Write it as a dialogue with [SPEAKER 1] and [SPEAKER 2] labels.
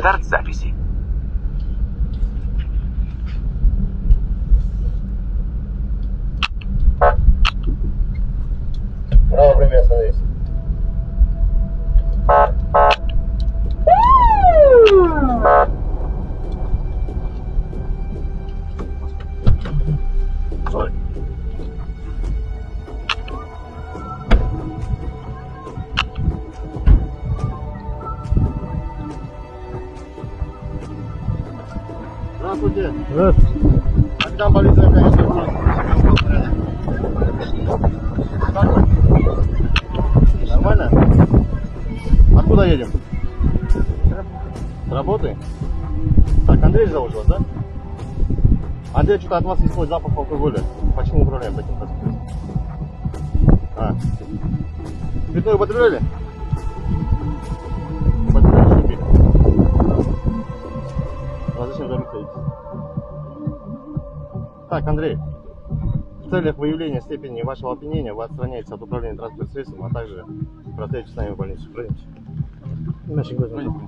[SPEAKER 1] Старт записи.
[SPEAKER 2] Право, время остановись. Стой. Здравствуйте.
[SPEAKER 3] Здравствуйте.
[SPEAKER 2] Капитан полиции, конечно. Как вы? Нормально? Откуда едем? С работы? Так, Андрей зовут вас, да? Андрей, что-то от вас исходит запах алкоголя. Почему управляем таким транспортом? Спиртное употребляли? Употребляли, что пили? А зачем за руль стоите? Так, Андрей, в целях выявления степени вашего опьянения вы отстраняетесь от управления транспортным средством, а также простоите с нами в больницу. Пройдемте.
[SPEAKER 3] Наши глаза.
[SPEAKER 2] Пройдемте.